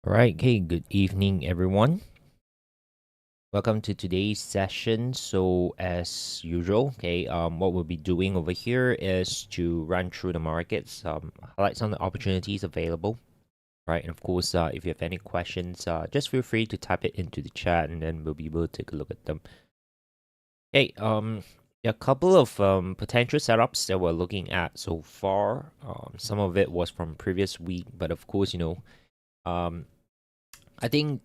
All right, okay, good evening, everyone. Welcome to today's session. So, as usual, okay, what we'll be doing over here is to run through the markets, highlight some of the opportunities available, right? And of course, if you have any questions, just feel free to type it into the chat, and then we'll be able to take a look at them. Hey, a couple of potential setups that we're looking at so far. Some of it was from previous week, but of course, I think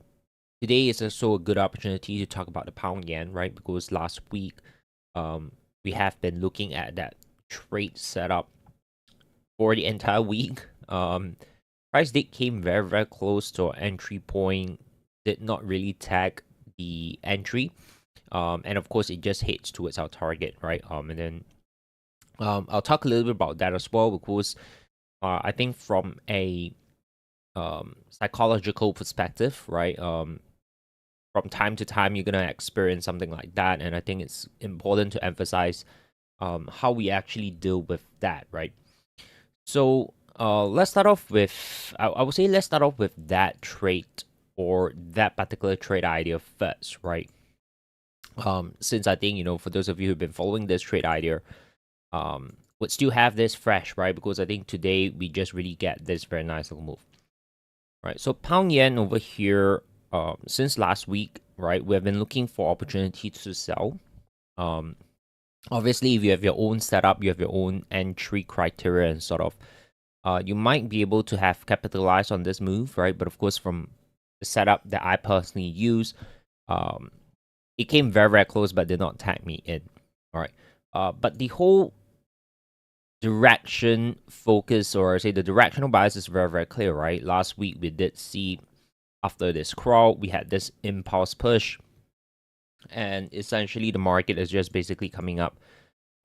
today is also a good opportunity to talk about the pound yen, right? Because last week, we have been looking at that trade setup for the entire week. Price did came very, very close to our entry point, did not really tag the entry. And of course, it just hits towards our target, right? And then I'll talk a little bit about that as well because I think from a psychological perspective, right? From time to time you're gonna experience something like that, and I think it's important to emphasize how we actually deal with that, right? So let's start off with I would say let's start off with that trade or that particular trade idea first, right? Since I think for those of you who've been following this trade idea, would still have this fresh, right? Because I think today we just really get this very nice little move, right? So pound yen over here, since last week, right, we have been looking for opportunities to sell. Obviously, if you have your own setup, you have your own entry criteria, and sort of, you might be able to have capitalized on this move, right? But of course, from the setup that I personally use, it came very, very close, but did not tag me in. All right. But the whole direction focus, or say the directional bias, is very, very clear, right? Last week we did see, after this crawl, we had this impulse push, and essentially the market is just basically coming up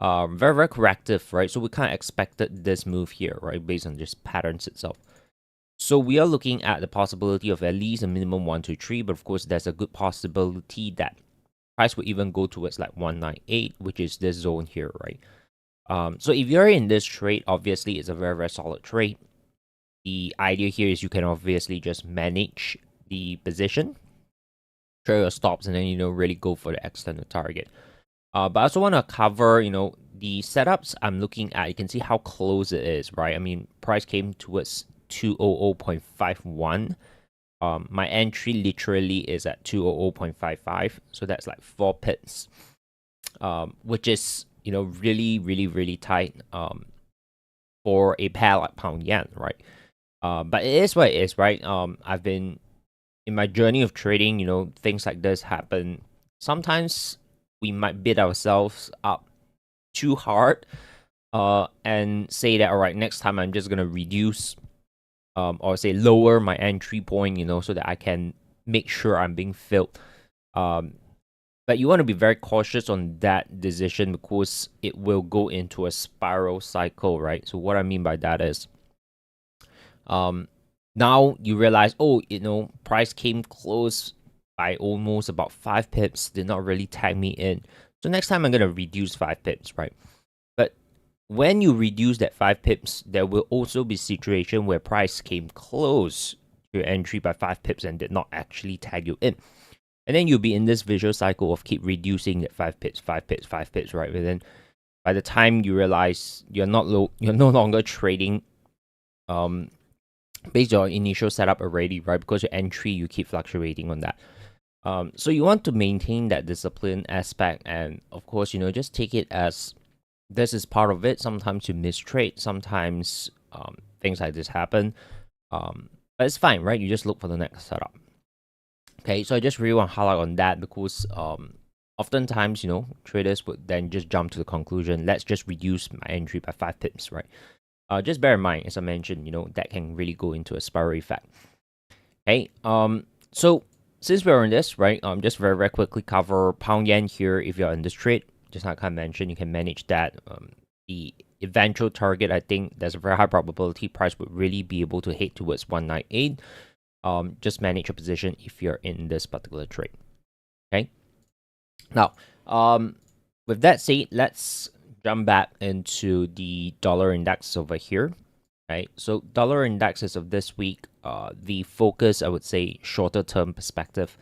very, very corrective, right? So we kind of expected this move here, right, based on just patterns itself. So we are looking at the possibility of at least a minimum 1, 2, 3, but of course there's a good possibility that price will even go towards like 198, which is this zone here, right? So if you're in this trade, obviously it's a very, very solid trade. The idea here is you can obviously just manage the position, trade your stops, and then really go for the extended target. But I also want to cover the setups I'm looking at. You can see how close it is, right? I mean, price came towards 200.51. My entry literally is at 200.55, so that's like 4 pips, which is really, really, really tight for a pair like pound yen, right? But it is what it is, right? I've been in my journey of trading, things like this happen. Sometimes we might beat ourselves up too hard, and say that, all right, next time I'm just gonna reduce, or say lower my entry point, so that I can make sure I'm being filled. But you want to be very cautious on that decision because it will go into a spiral cycle, right? So what I mean by that is, now you realize, oh, price came close by almost about 5 pips, did not really tag me in. So next time I'm going to reduce 5 pips, right? But when you reduce that 5 pips, there will also be situation where price came close to your entry by 5 pips and did not actually tag you in. And then you'll be in this visual cycle of keep reducing that 5 pips, 5 pips, 5 pips, right? And then by the time you realize you're no longer trading based on your initial setup already, right? Because your entry, you keep fluctuating on that. So you want to maintain that discipline aspect, and of course, just take it as this is part of it. Sometimes you mistrade, sometimes things like this happen, but it's fine, right? You just look for the next setup. Okay, so I just really want to highlight on that because oftentimes, traders would then just jump to the conclusion, let's just reduce my entry by 5 pips, right? Just bear in mind, as I mentioned, that can really go into a spiral effect. Okay, so since we're on this, right, just very, very quickly cover pound yen here. If you're in this trade, just like I mentioned, you can manage that. The eventual target, I think there's a very high probability price would really be able to hit towards 198. Just manage your position if you're in this particular trade. Okay. Now, with that said, let's jump back into the dollar index over here. Right. So dollar indexes of this week, the focus, I would say, shorter term perspective,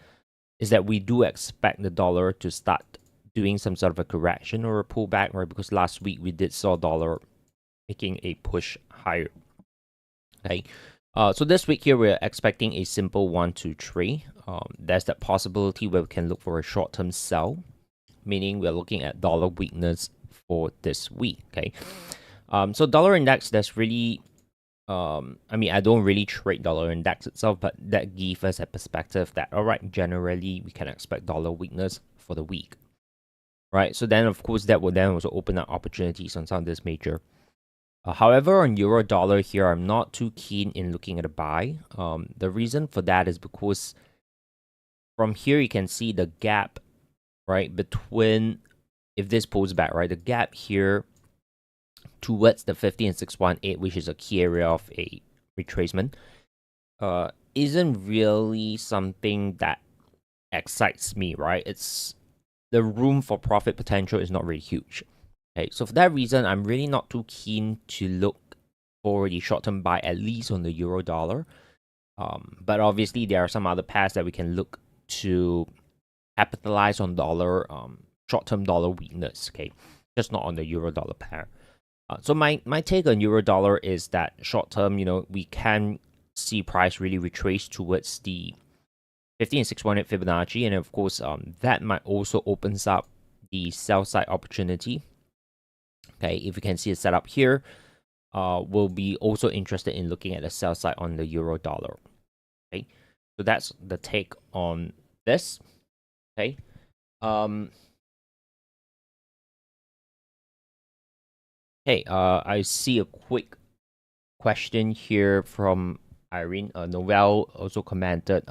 is that we do expect the dollar to start doing some sort of a correction or a pullback, right? Because last week we did saw dollar making a push higher. Okay. So this week here, we're expecting a simple 1, 2, 3. There's that possibility where we can look for a short-term sell, meaning we're looking at dollar weakness for this week. Okay. So dollar index, that's really, I mean, I don't really trade dollar index itself, but that gives us a perspective that, all right, generally we can expect dollar weakness for the week, right? So then, of course, that will then also open up opportunities on some of this major. However, on euro dollar here, I'm not too keen in looking at a buy. The reason for that is because from here you can see the gap, right, between, if this pulls back, right, the gap here towards the 50 and 618, which is a key area of a retracement, isn't really something that excites me, right? It's the room for profit potential is not really huge. Okay, so for that reason, I'm really not too keen to look for the short-term buy, at least on the euro dollar. But obviously, there are some other paths that we can look to capitalize on dollar, short-term dollar weakness. Okay, just not on the euro dollar pair. So my take on euro dollar is that short-term, we can see price really retrace towards the 50 and 618 Fibonacci, and of course, that might also opens up the sell side opportunity. Okay, if you can see a setup here, we'll be also interested in looking at the sell side on the euro dollar. Okay, so that's the take on this. Okay, I see a quick question here from Irene. Noel also commented,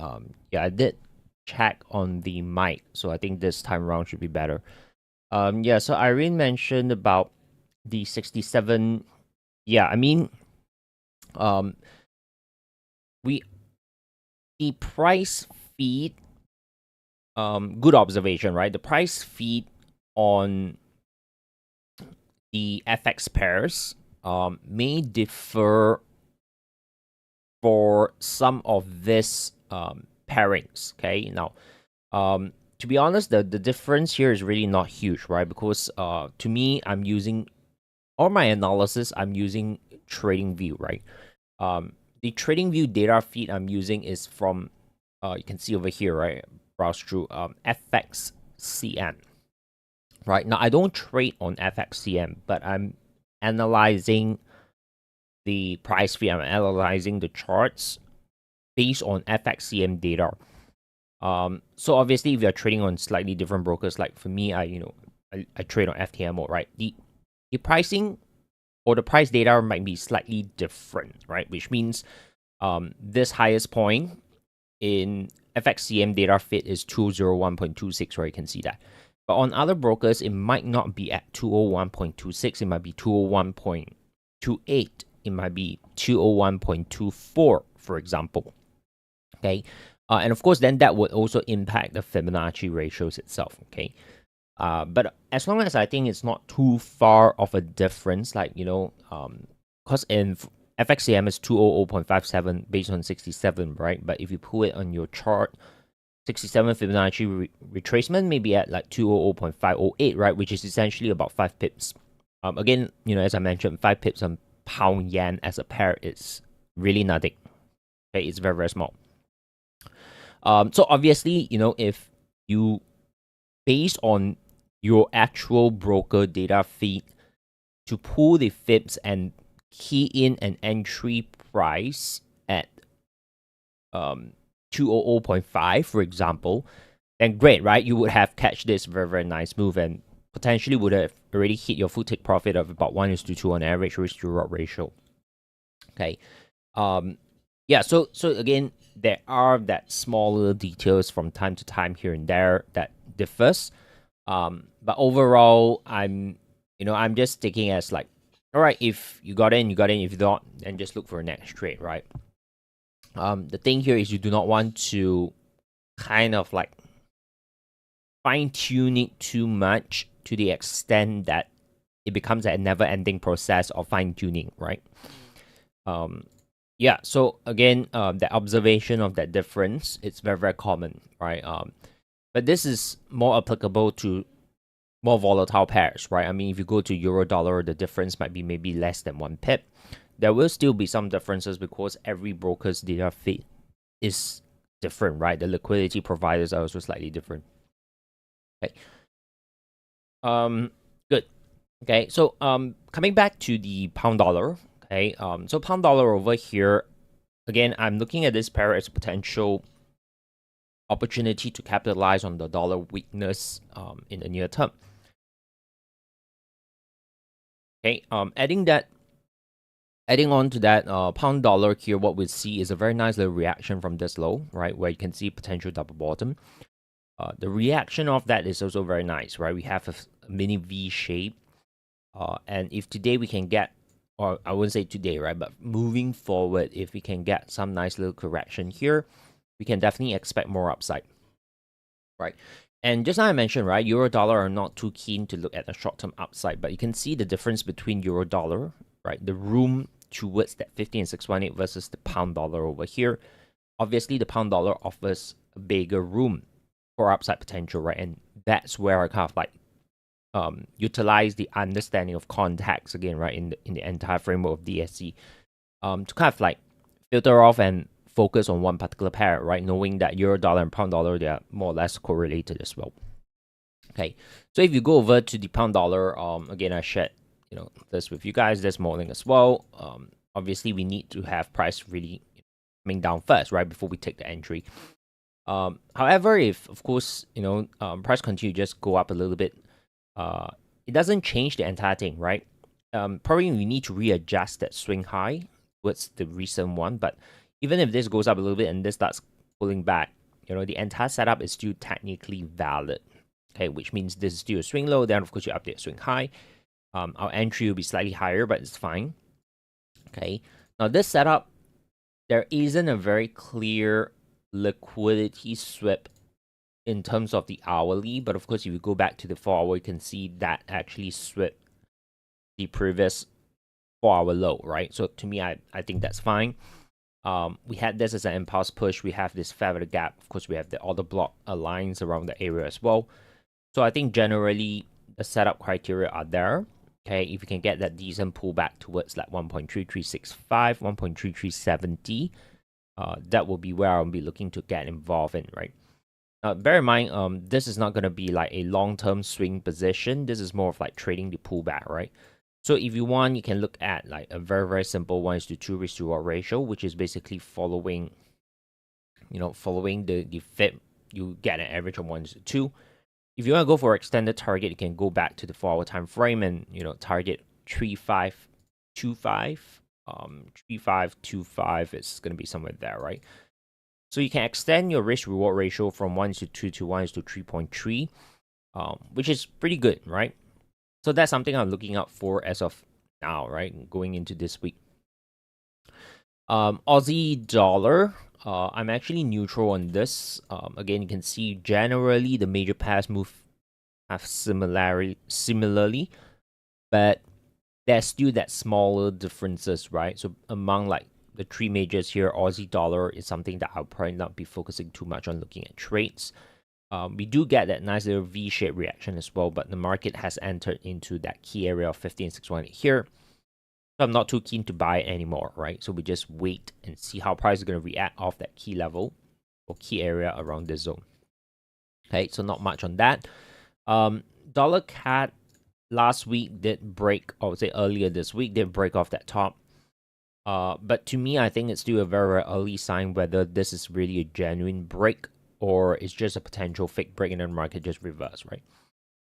yeah, I did check on the mic, so I think this time around should be better. Yeah, so Irene mentioned about the 67. Yeah, I mean, the price feed, good observation, right? The price feed on the FX pairs may differ for some of this pairings. Okay, now to be honest, the difference here is really not huge, right? Because to me, I'm using all my analysis, I'm using TradingView, right? The TradingView data feed I'm using is from you can see over here, right? Browse through FXCM. Right now, I don't trade on FXCM, but I'm analyzing the price feed. I'm analyzing the charts based on FXCM data. So obviously, if you're trading on slightly different brokers, like for me, I trade on FTMO, right? The pricing or the price data might be slightly different, right? Which means this highest point in FXCM data fit is 201.26, where you can see that. But on other brokers, it might not be at 201.26. It might be 201.28. It might be 201.24, for example. Okay. And of course, then that would also impact the Fibonacci ratios itself. Okay. But as long as I think it's not too far of a difference, like, because in FXCM is 200.57 based on 67, right? But if you pull it on your chart, 67 Fibonacci retracement may be at like 200.508, right? Which is essentially about 5 pips. Again, as I mentioned, 5 pips on pound yen as a pair is really nothing. Okay, it's very, very small. So obviously, if you, based on your actual broker data feed, to pull the fibs and key in an entry price at 200.5, for example, then great, right? You would have catch this very, very nice move and potentially would have already hit your full take profit of about 1:2 on average risk to reward ratio. Okay. Yeah, so again, there are that smaller details from time to time here and there that differs. But overall, I'm just taking as like, all right, if you got in, you got in. If you don't, then just look for a next trade, right? The thing here is you do not want to kind of like fine tune it too much to the extent that it becomes a never ending process of fine tuning, right? Yeah, so again, the observation of that difference, it's very, very common, right? But this is more applicable to more volatile pairs, right? I mean, if you go to euro dollar, the difference might be maybe less than 1 pip. There will still be some differences because every broker's data feed is different, right? The liquidity providers are also slightly different. Okay. Good. Okay, so coming back to the pound dollar. Okay, so pound dollar over here, again, I'm looking at this pair as a potential opportunity to capitalize on the dollar weakness in the near term. Okay, adding on to that pound dollar here, what we see is a very nice little reaction from this low, right, where you can see potential double bottom. The reaction of that is also very nice, right? We have a mini V shape, and if today we can get, or I wouldn't say today, right, but moving forward, if we can get some nice little correction here, we can definitely expect more upside, right? And just like I mentioned, right, euro dollar are not too keen to look at the short-term upside, but you can see the difference between euro dollar, right, the room towards that 50 and 618 versus the pound dollar over here. Obviously, the pound dollar offers a bigger room for upside potential, right? And that's where I kind of like utilize the understanding of context again, right, in the entire framework of DSC, to kind of like filter off and focus on one particular pair, right? Knowing that euro dollar and pound dollar, they are more or less correlated as well. Okay, so if you go over to the pound dollar, again, I shared this with you guys this morning as well. Obviously, we need to have price really coming down first, right, before we take the entry. However, if of course price continue to just go up a little bit, it doesn't change the entire thing, right? Probably we need to readjust that swing high towards the recent one, but even if this goes up a little bit and this starts pulling back, the entire setup is still technically valid. Okay, which means this is still a swing low. Then of course you update swing high. Our entry will be slightly higher, but it's fine. Okay, now this setup, there isn't a very clear liquidity sweep in terms of the hourly, but of course if you go back to the 4-hour, you can see that actually swept the previous 4-hour low, right? So to me, I think that's fine. We had this as an impulse push. We have this feather gap. Of course, we have the order block aligns around the area as well. So I think generally the setup criteria are there. Okay, if you can get that decent pullback towards like 1.3365, 1.3370, that will be where I'll be looking to get involved in, right? Bear in mind, this is not going to be like a long-term swing position. This is more of like trading the pullback, right? So if you want, you can look at like a very, very simple 1:2 risk to reward ratio, which is basically following the FIP, you get an average of 1:2. If you want to go for extended target, you can go back to the 4-hour time frame and target 3525. 3525 is going to be somewhere there, right? So you can extend your risk reward ratio from 1:2 to 1:3.3, which is pretty good, right? So that's something I'm looking out for as of now, right? Going into this week. Aussie dollar, I'm actually neutral on this. Again, you can see generally the major pairs move have similarly, but there's still that smaller differences, right? So among like the three majors here, Aussie dollar is something that I'll probably not be focusing too much on looking at trades. We do get that nice little V-shaped reaction as well, but the market has entered into that key area of 15,618 here. So I'm not too keen to buy it anymore, right? So we just wait and see how price is going to react off that key level or key area around this zone. Okay, so not much on that. Dollar CAD last week did break, or I would say earlier this week, did break off that top. But to me, I think it's still a very, very early sign whether this is really a genuine break or it's just a potential fake break and then the market just reverse, right?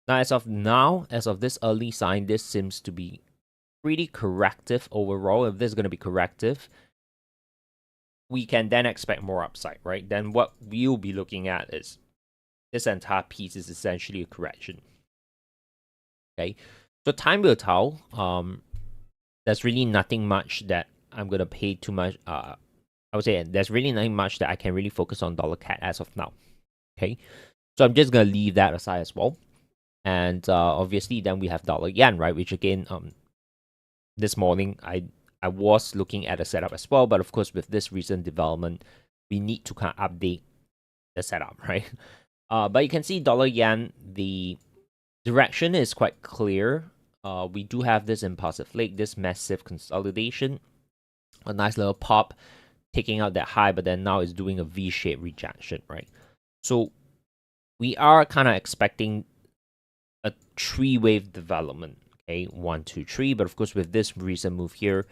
Now, as of this early sign, this seems to be pretty corrective overall. If this is going to be corrective, we can then expect more upside, right? Then what we'll be looking at is this entire piece is essentially a correction. Okay, so time will tell. There's really nothing much that I'm gonna pay too much. I would say there's really nothing much that I can really focus on dollar CAD as of now. Okay, so I'm just gonna leave that aside as well. And obviously, then we have dollar yen, right? Which again, this morning I I was looking at a setup as well, but of course, with this recent development, we need to kind of update the setup, right? But you can see dollar yen, the direction is quite clear. We do have this impulsive leg, this massive consolidation, a nice little pop, taking out that high, but then now it's doing a V-shaped rejection, right? So we are kind of expecting a three-wave development, okay? 1, 2, 3. But of course, with this recent move here,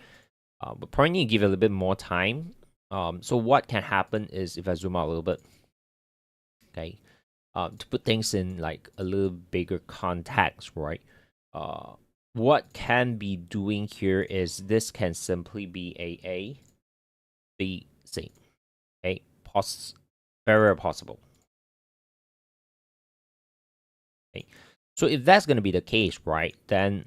we'll probably need to give it a little bit more time. So what can happen is, if I zoom out a little bit, okay, to put things in like a little bigger context, right? What can be doing here is this can simply be A, B, C. Okay, very, very possible. Okay, so if that's going to be the case, right, then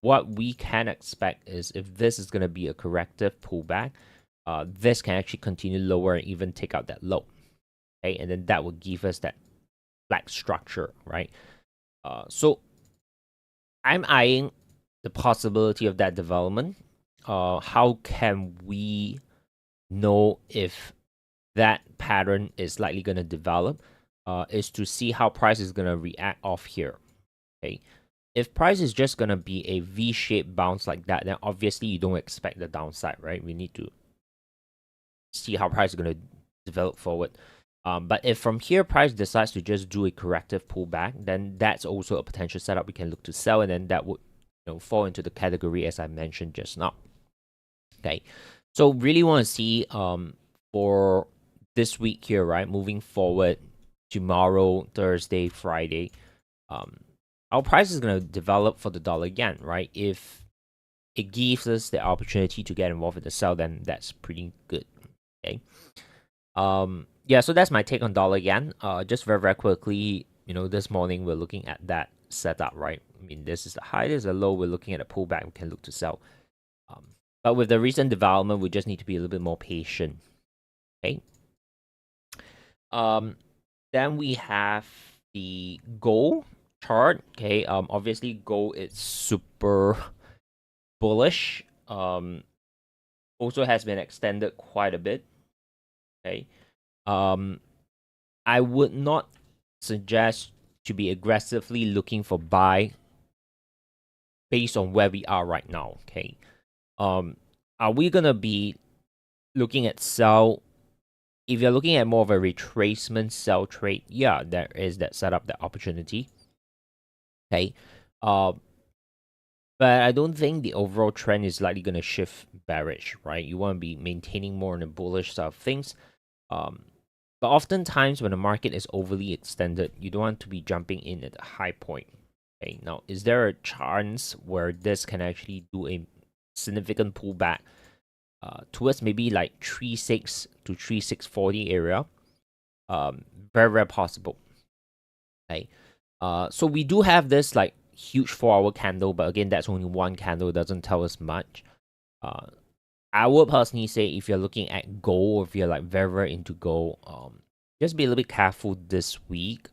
what we can expect is, if this is going to be a corrective pullback, this can actually continue lower and even take out that low. Okay, and then that will give us that flag structure, right? So I'm eyeing the possibility of that development. How can we know if that pattern is likely going to develop? Is to see how price is going to react off here. Okay, if price is just going to be a V-shaped bounce like that, then obviously you don't expect the downside, right? We need to see how price is going to develop forward. But if from here price decides to just do a corrective pullback, then that's also a potential setup we can look to sell, and then that would fall into the category as I mentioned just now. Okay, so really want to see for this week here, right? Moving forward, tomorrow, Thursday, Friday, our price is going to develop for the dollar yen, right? If it gives us the opportunity to get involved in the sell, then that's pretty good. Okay. Yeah, so that's my take on dollar yen. Just very, very quickly, this morning we're looking at that setup, right? I mean, this is the high, this is the low. We're looking at a pullback. We can look to sell. But with the recent development, we just need to be a little bit more patient. Okay. Then we have the gold chart. Okay. Obviously, gold is super bullish. Also has been extended quite a bit. Okay. I would not suggest to be aggressively looking for buy based on where we are right now. Okay. Are we gonna be looking at sell? If you're looking at more of a retracement sell trade, yeah, there is that setup, that opportunity. Okay. But I don't think the overall trend is likely gonna shift bearish, right? You want to be maintaining more on the bullish side of things. But oftentimes when the market is overly extended, you don't want to be jumping in at a high point. Okay, now is there a chance where this can actually do a significant pullback towards maybe like 3.6 to 3.640 area? Very, very possible. Okay, so we do have this like huge 4-hour candle, but again, that's only one candle, doesn't tell us much. I would personally say, if you're looking at gold, or if you're like very, very into gold, just be a little bit careful this week.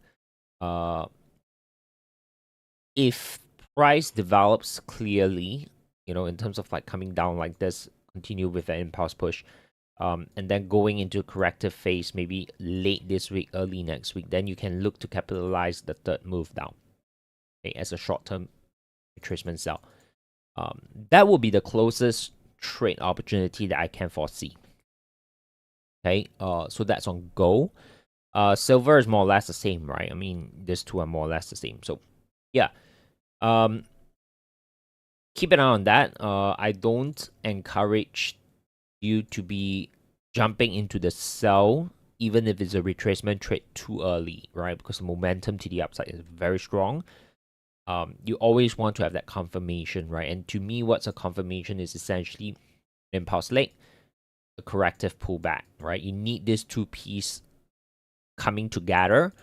If price develops clearly, in terms of like coming down like this, continue with an impulse push, and then going into corrective phase, maybe late this week, early next week, then you can look to capitalize the third move down, okay, as a short-term retracement sell. That will be the closest trade opportunity that I can foresee. Okay, so that's on gold. Silver is more or less the same, right? I mean, these two are more or less the same. So, yeah. Keep an eye on that. I don't encourage you to be jumping into the sell, even if it's a retracement trade, too early, right? Because the momentum to the upside is very strong. You always want to have that confirmation, right? And to me, what's a confirmation is essentially an impulse leg, a corrective pullback, right? You need these two pieces coming together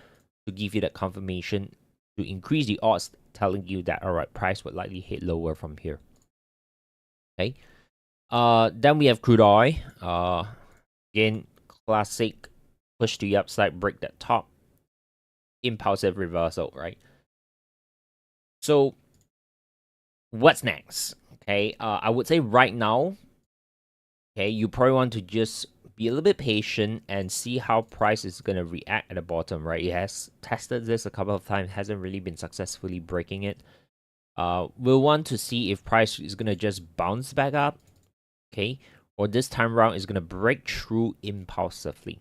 to give you that confirmation, to increase the odds, telling you that, all right, price would likely hit lower from here. Okay. Then we have crude oil. Again, classic push to the upside, break that top, impulsive reversal, right? So what's next? Okay, I would say right now, okay, you probably want to just be a little bit patient and see how price is going to react at the bottom, right? It has tested this a couple of times, hasn't really been successfully breaking it. We'll want to see if price is going to just bounce back up, okay? Or this time around is going to break through impulsively,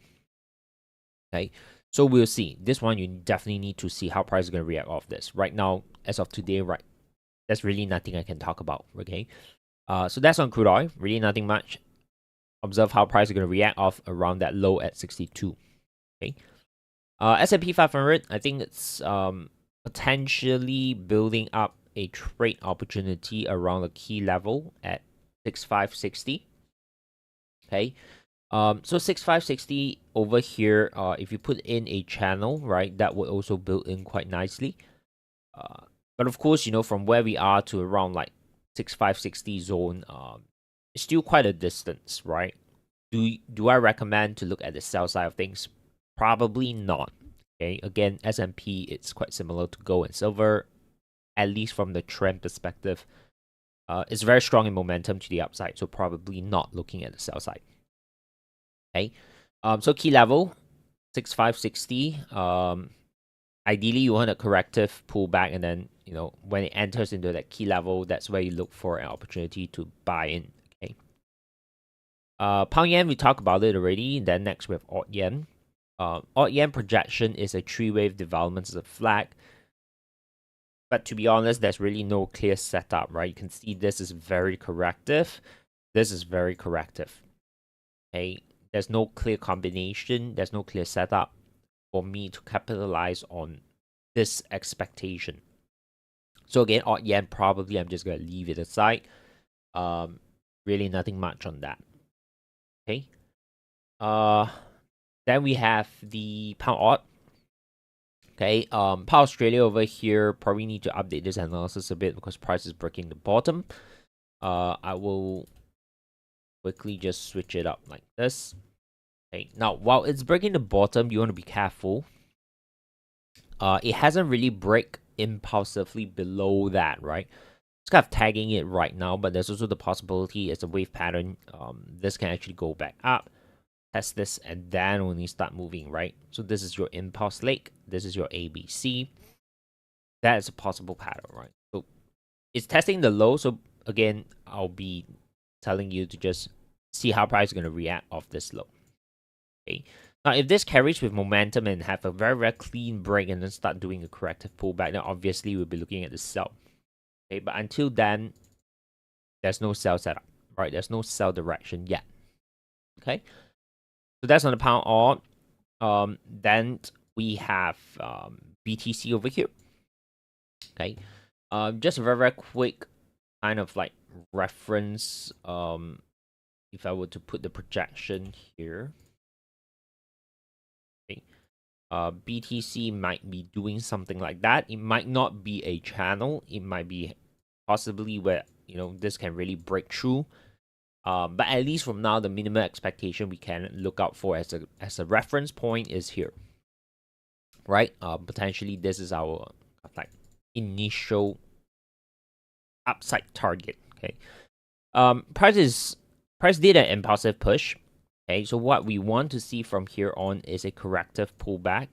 okay? So we'll see. This one, you definitely need to see how price is going to react off this. Right now, as of today, right, there's really nothing I can talk about, okay? So that's on crude oil. Really nothing much. Observe how price is going to react off around that low at 62, okay? S&P 500, I think it's potentially building up a trade opportunity around a key level at 6560. Okay. So 6560 over here, if you put in a channel, right, that would also build in quite nicely. But of course, you know, from where we are to around like 6560 zone, it's still quite a distance, right? Do I recommend to look at the sell side of things? Probably not. Okay. Again, S&P, it's quite similar to gold and silver, at least from the trend perspective. It's very strong in momentum to the upside, so probably not looking at the sell side. Okay. So key level 6560. Ideally you want a corrective pullback, and then you know when it enters into that key level, that's where you look for an opportunity to buy in. Okay. Pound yen, we talked about it already. Then next we have AUD yen. AUD yen projection is a three-wave development as a flag. But to be honest, there's really no clear setup, right? You can see this is very corrective. This is very corrective. Okay. There's no clear combination. There's no clear setup for me to capitalize on this expectation. So again, AUD yen, probably I'm just going to leave it aside. Really nothing much on that. Okay. Then we have the pound AUD. Okay, pound Australia over here, probably need to update this analysis a bit because price is breaking the bottom. I will quickly just switch it up like this. Okay, now while it's breaking the bottom, you want to be careful. It hasn't really break impulsively below that, right? It's kind of tagging it right now, but there's also the possibility it's a wave pattern. This can actually go back up, test this, and then only start moving, right? So this is your impulse leg. This is your ABC. That is a possible pattern, right? So it's testing the low. So again, I'll be telling you to just see how price is going to react off this low. Okay. Now, if this carries with momentum and have a very, very clean break and then start doing a corrective pullback, then obviously we'll be looking at the sell. Okay, but until then, there's no sell setup, right? There's no sell direction yet. Okay, so that's on the pound AUD. Then we have BTC over here. Okay, just a very, very quick kind of like reference. If I were to put the projection here. BTC might be doing something like that. It might not be a channel. It might be possibly where, you know, this can really break through. But at least from now, the minimum expectation we can look out for as a reference point is here, right? Potentially this is our like initial upside target. Okay. Price did an impulsive push. Okay, so what we want to see from here on is a corrective pullback,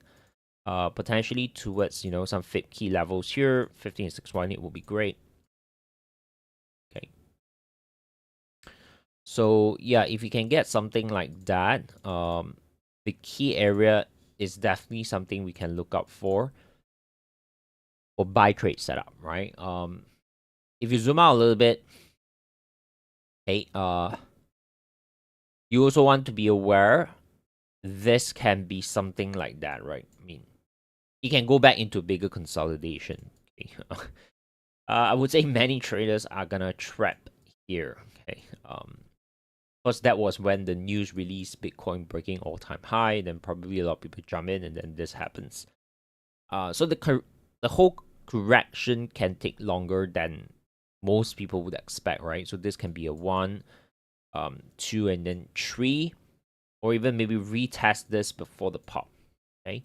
potentially towards, you know, some FIP key levels here. 15.618 will be great. Okay. So yeah, if you can get something like that, the key area is definitely something we can look out for buy trade setup, right? If you zoom out a little bit, okay, you also want to be aware this can be something like that, right? I mean, it can go back into bigger consolidation. Okay? I would say many traders are gonna trap here. Okay, because that was when the news released Bitcoin breaking all-time high. Then probably a lot of people jump in, and then this happens. So the whole correction can take longer than most people would expect, right? So this can be a 1, 2, and then 3, or even maybe retest this before the pop. Okay,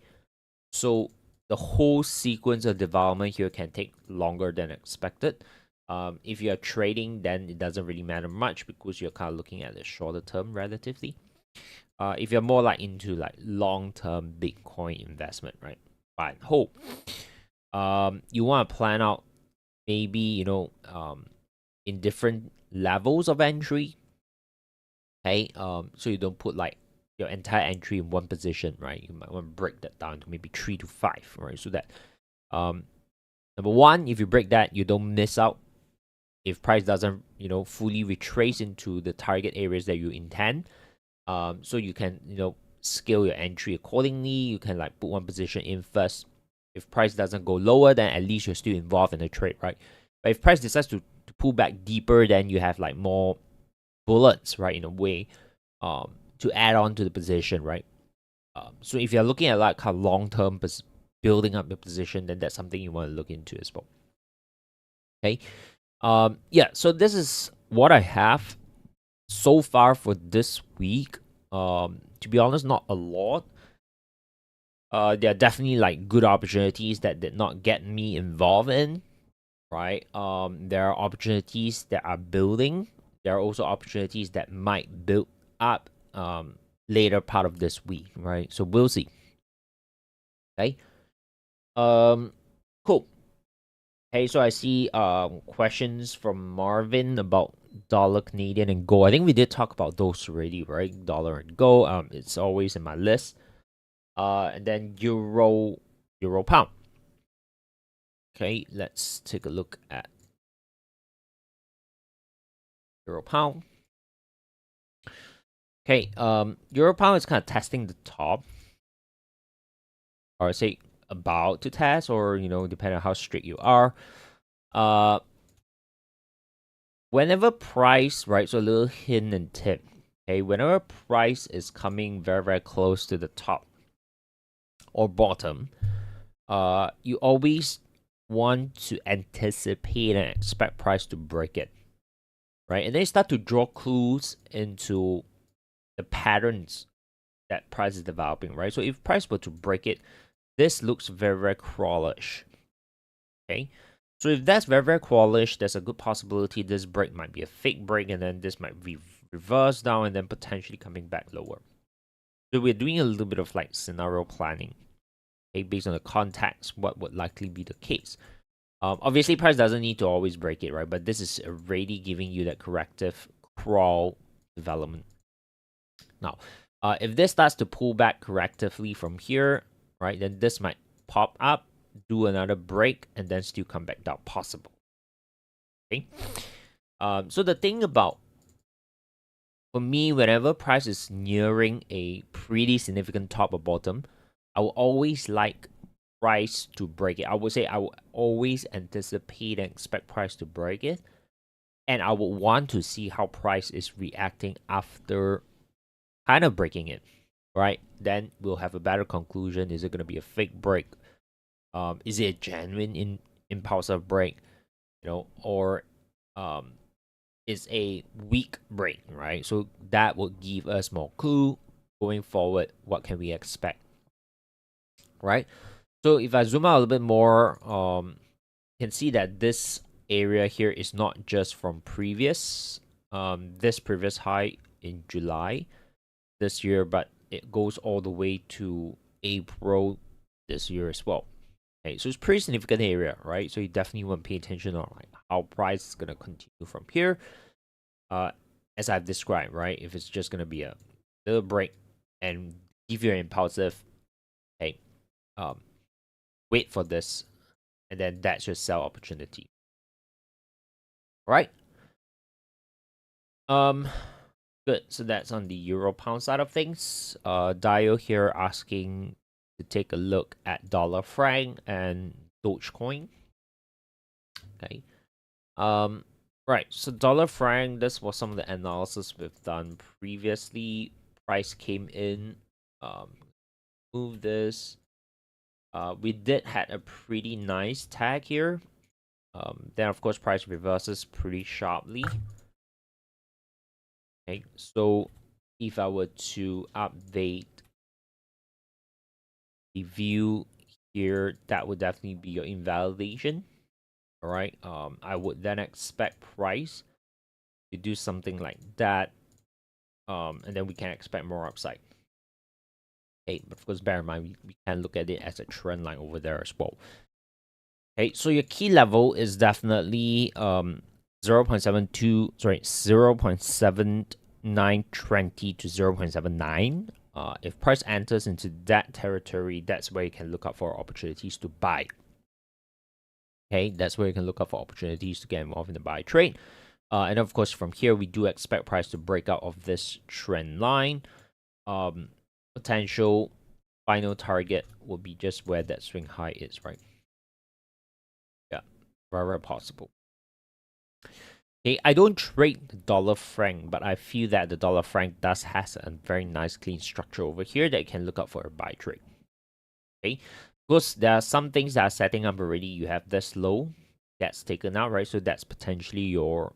so the whole sequence of development here can take longer than expected. If you're trading, then it doesn't really matter much because you're kind of looking at the shorter term relatively. If you're more like into like long-term Bitcoin investment, right? Buy and hold. You want to plan out maybe, in different levels of entry. Okay. So you don't put like your entire entry in one position, right? You might want to break that down to maybe 3 to 5, right? So that number one, if you break that, you don't miss out if price doesn't, fully retrace into the target areas that you intend. So you can, scale your entry accordingly. You can like put one position in first. If price doesn't go lower, then at least you're still involved in the trade, right? But if price decides to pull back deeper, then you have like more bullets, right, in a way, to add on to the position, right? So if you're looking at like a long term building up your position, then that's something you want to look into as well. Okay. Yeah. So this is what I have so far for this week. To be honest, not a lot. There are definitely like good opportunities that did not get me involved in, right? There are opportunities that are building. There are also opportunities that might build up later part of this week, right? So we'll see. Okay. Cool. Hey, so I see questions from Marvin about dollar Canadian and gold. I think we did talk about those already, right? Dollar and gold. It's always in my list. And then euro pound. Okay, let's take a look at euro pound. Okay, euro pound is kind of testing the top, or say about to test, or depending on how strict you are. Whenever price, right? So a little hint and tip. Okay, whenever price is coming very very close to the top or bottom, you always want to anticipate and expect price to break it, right? And then you start to draw clues into the patterns that price is developing, right? So if price were to break it, this looks very very crawlish. Okay, so if that's very very crawlish, there's a good possibility this break might be a fake break, and then this might be reverse down and then potentially coming back lower. So we're doing a little bit of like scenario planning, okay, based on the context, what would likely be the case. Obviously, price doesn't need to always break it, right? But this is already giving you that corrective crawl development. Now, if this starts to pull back correctively from here, right, then this might pop up, do another break, and then still come back down, possible. Okay. So the thing about, for me, whenever price is nearing a pretty significant top or bottom, I will always like price to break it. I would say I will always anticipate and expect price to break it, and I would want to see how price is reacting after kind of breaking it, right? Then we'll have a better conclusion. Is it going to be a fake break? Is it a genuine impulsive break? Or is a weak break, right? So that will give us more clue going forward. What can we expect, right? So if I zoom out a little bit more, you can see that this area here is not just from this previous high in July this year, but it goes all the way to April this year as well. Okay, so it's pretty significant area, right? So you definitely want to pay attention on like how price is gonna continue from here. As I've described, right? If it's just gonna be a little break and give you an impulsive, hey, wait for this, and then that's your sell opportunity. Right? Good. So that's on the euro pound side of things. Dio here asking to take a look at dollar franc and Dogecoin. Okay. Right. So dollar franc, this was some of the analysis we've done previously. Price came in. Move this. We did had a pretty nice tag here. Then of course price reverses pretty sharply. Okay, so if I were to update the view here, that would definitely be your invalidation. All right. I would then expect price to do something like that. And then we can expect more upside. Okay, but of course, bear in mind we can look at it as a trend line over there as well. Okay, so your key level is definitely 0.72, sorry, 0.7920 to 0.79. If price enters into that territory, that's where you can look out for opportunities to buy. Okay, that's where you can look out for opportunities to get involved in the buy trade. And of course, from here, we do expect price to break out of this trend line. Potential final target will be just where that swing high is, right? Yeah, very, very possible. Okay, I don't trade the dollar franc, but I feel that the dollar franc does has a very nice clean structure over here that you can look out for a buy trade. Okay, because there are some things that are setting up already. You have this low that's taken out, right? So that's potentially your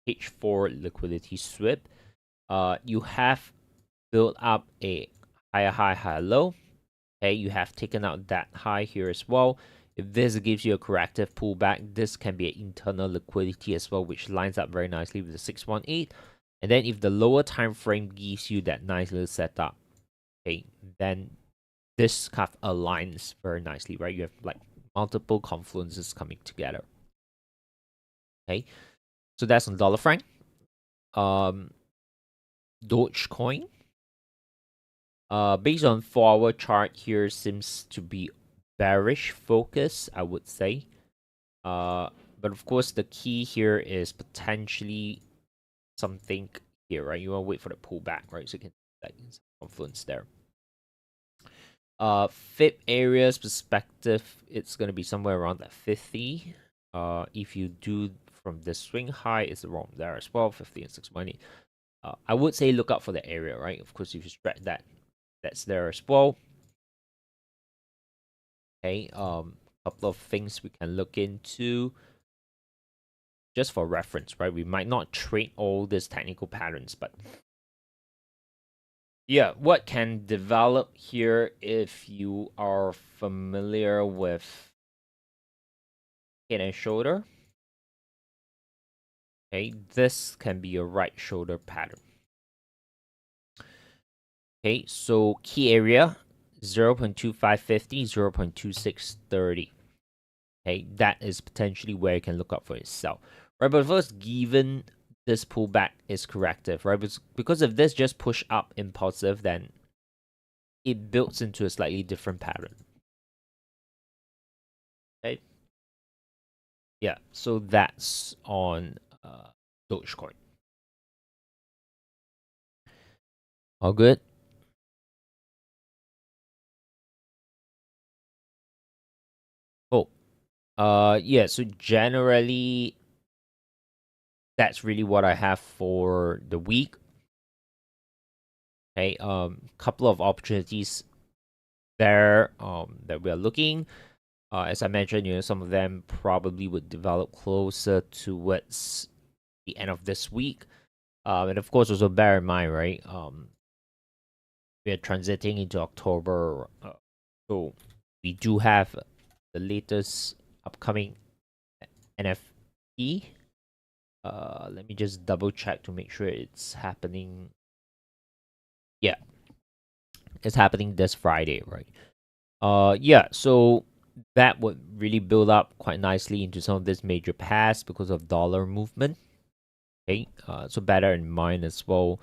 H4 liquidity sweep. You have built up a higher high, higher low. Okay, you have taken out that high here as well. If this gives you a corrective pullback, this can be an internal liquidity as well, which lines up very nicely with the 618. And then if the lower time frame gives you that nice little setup, okay, then this kind of aligns very nicely, right? You have like multiple confluences coming together. Okay, so that's on dollar franc. Dogecoin. Based on 4-hour chart here, seems to be bearish focus, I would say. But of course, the key here is potentially something here, right? You want to wait for the pullback, right? So you can like confluence there. FIP areas perspective, it's gonna be somewhere around that 50. If you do from the swing high, it's around there as well, 50 and 618. I would say look out for the area, right? Of course, if you stretch that, that's there as well. Okay, couple of things we can look into just for reference, right? We might not trade all these technical patterns, but yeah, what can develop here if you are familiar with head and shoulder? Okay, this can be a right shoulder pattern. Okay, so key area 0.2550, 0.2630. Okay, that is potentially where you can look up for itself. Right, but first, given this pullback is corrective, right? Because if this just push up impulsive, then it builds into a slightly different pattern. Okay. Yeah, so that's on Dogecoin. All good. Oh, yeah. So generally, that's really what I have for the week. Okay, couple of opportunities there that we are looking. As I mentioned, some of them probably would develop closer towards the end of this week. And of course, also bear in mind, right? We are transiting into October, so we do have the latest upcoming NFT. Let me just double check to make sure it's happening. Yeah, it's happening this Friday, right? Yeah, so that would really build up quite nicely into some of this major pairs because of dollar movement. Okay, so bear in mind as well.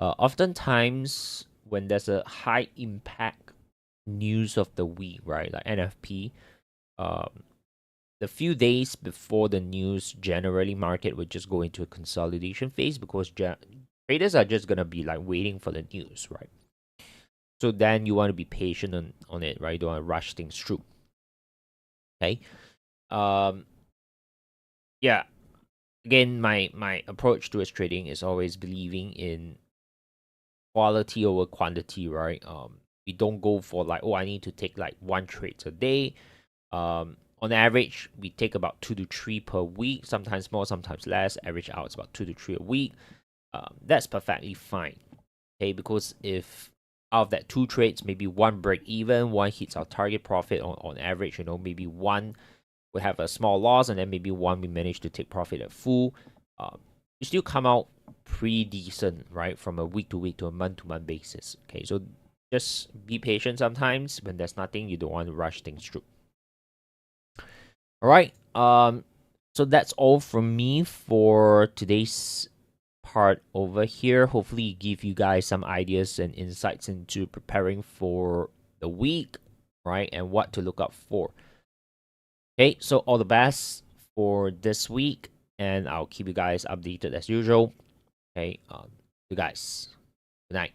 Oftentimes when there's a high impact news of the week, right, like NFP, the few days before the news, generally market would just go into a consolidation phase because traders are just gonna be like waiting for the news, right? So then you want to be patient on it, right? You don't want to rush things through. Okay. Yeah. Again, my approach towards trading is always believing in quality over quantity, right? We don't go for like, oh, I need to take like 1 trade a day. On average, we take about 2 to 3 per week, sometimes more, sometimes less. Average out is about 2 to 3 a week. That's perfectly fine. Okay, because if out of that 2 trades, maybe 1 break even, 1 hits our target profit on average, maybe 1 we have a small loss, and then maybe one we manage to take profit at full, you still come out pretty decent, right? From a week to week to a month to month basis. Okay, so just be patient sometimes. When there's nothing, you don't want to rush things through. All right. So that's all from me for today's part over here. Hopefully give you guys some ideas and insights into preparing for the week, right? And what to look out for. Okay, so all the best for this week, and I'll keep you guys updated as usual. Okay, you guys, good night.